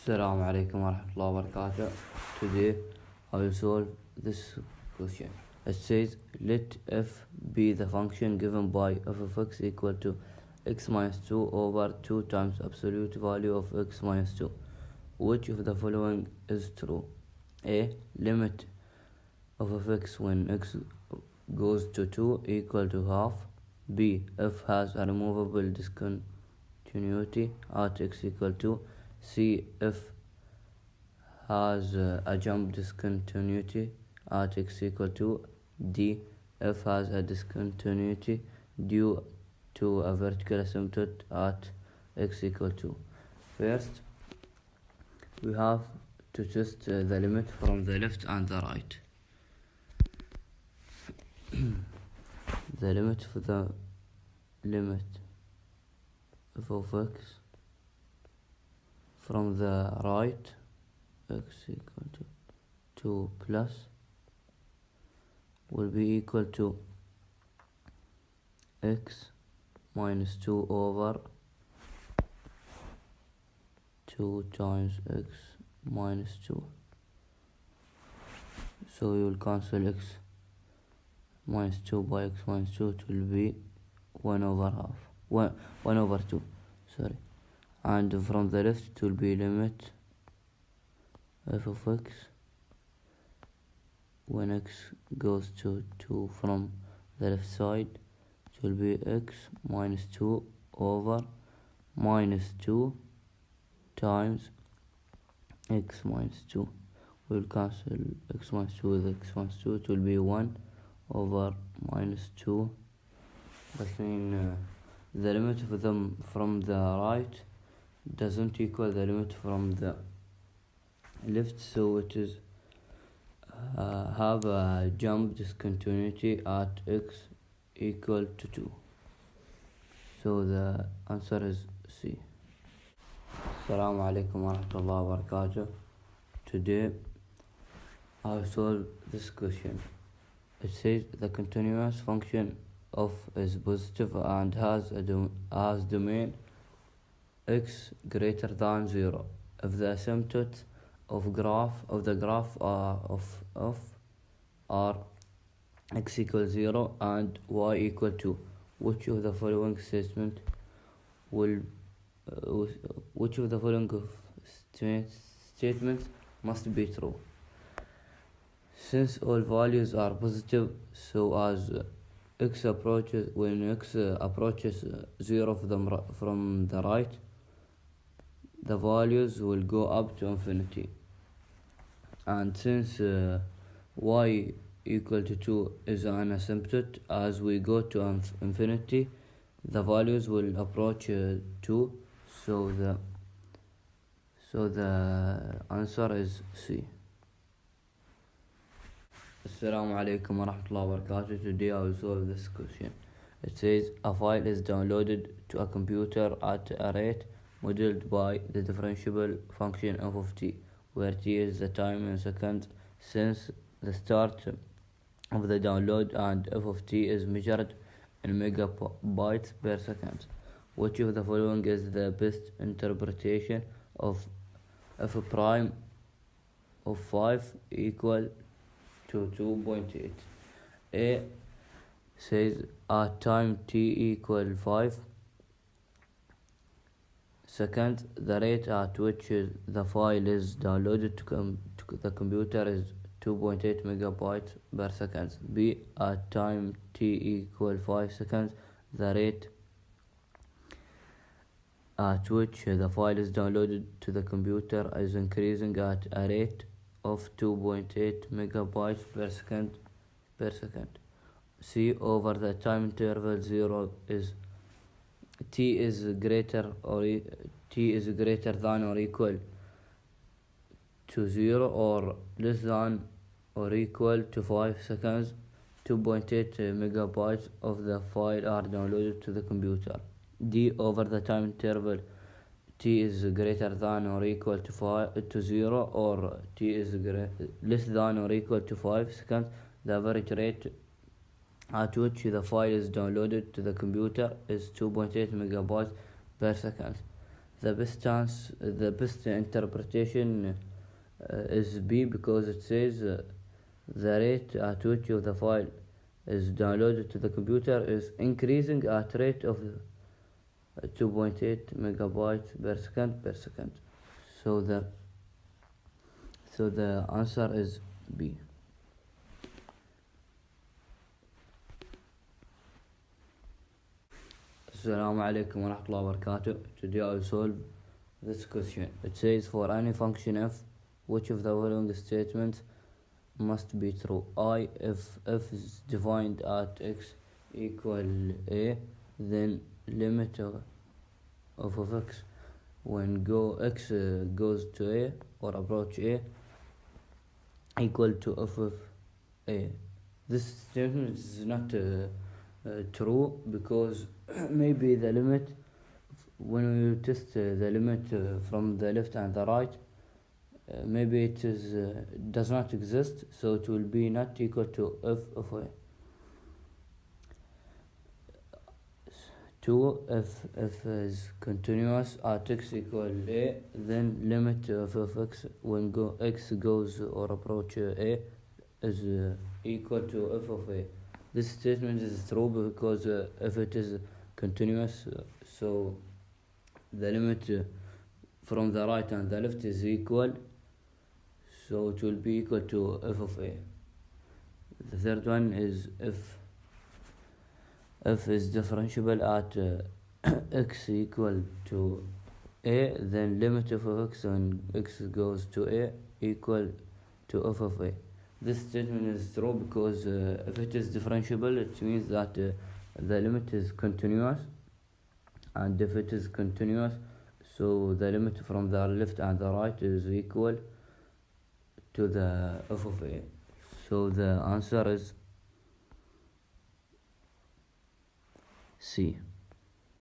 Assalamu alaikum warahmatullahi wabarakatuh. Today I will solve this question. It says let f be the function given by f of x equal to x minus 2 over 2 times absolute value of x minus 2. Which of the following is true? A. Limit of x when x goes to 2 equal to half. B. F has a removable discontinuity at x equal to. C. F has a jump discontinuity at x equal to. D. F has a discontinuity due to a vertical asymptote at x equal to. First, we have to test the limit from the left and the right. The limit for the limit f of x from the right, x equal to 2 plus, will be equal to x minus 2 over 2 times x minus 2. So you will cancel x minus 2 by x minus 2. It will be 1 over 2, sorry. And from the left it will be limit f of x when x goes to 2 from the left side. It will be x minus 2 over minus 2 times x minus 2. We will cancel x minus 2 with x minus 2. It will be 1 over minus 2. That means the limit of them from the right doesn't equal the limit from the left, so it is have a jump discontinuity at x equal to 2. So the answer is C. Assalamu alaikum warahmatullahi wabarakatuh. Today I will solve this question. It says the continuous function of is positive and has domain x greater than 0 if the asymptotes of the graph are x equals 0 and y equal to. Which of the following statements must be true? Since all values are positive, so as x approaches 0 from the right, the values will go up to infinity. And since y equal to 2 is an asymptote, as we go to infinity, the values will approach 2. So the answer is C. Assalamu alaikum warahmatullahi wabarakatuh. Today I will solve this question. It says a file is downloaded to a computer at a rate modeled by the differentiable function f of t, where t is the time in seconds since the start of the download, and f of t is measured in megabytes per second. Which of the following is the best interpretation of f prime of 5 equal to 2.8? A says at time t equal 5 seconds, the rate at which the file is downloaded to the computer is 2.8 megabytes per second. B, at time t equal 5 seconds, the rate at which the file is downloaded to the computer is increasing at a rate of 2.8 megabytes per second. C, over the time interval 0 is t is greater than or equal to 0 or less than or equal to 5 seconds, 2.8 megabytes of the file are downloaded to the computer. D, over the time interval t is greater than or equal to 0 or t is less than or equal to 5 seconds, the average rate at which the file is downloaded to the computer is 2.8 megabytes per second. The best interpretation is B, because it says the rate at which the file is downloaded to the computer is increasing at rate of 2.8 megabytes per second. So the answer is B. Assalamu alaikum wa rahmatullahi wa barakatuh. Today I will solve this question. It says, for any function f, which of the following statements must be true? If f is defined at x equal a, then limit of x when x goes to a or approach a equal to f of a. This statement is not true, because maybe the limit, when we test the limit from the left and the right, maybe it does not exist, so it will be not equal to f of a. 2. If is continuous at x equal a, then limit of x when x goes or approach a is equal to f of a. This statement is true, because if it is continuous, so the limit from the right and the left is equal, so it will be equal to f of a. The third one is if f is differentiable at x equal to a, then limit of x when x goes to a equal to f of a. This statement is true, because if it is differentiable, it means that the limit is continuous, and if it is continuous, so the limit from the left and the right is equal to the f of a. So the answer is C.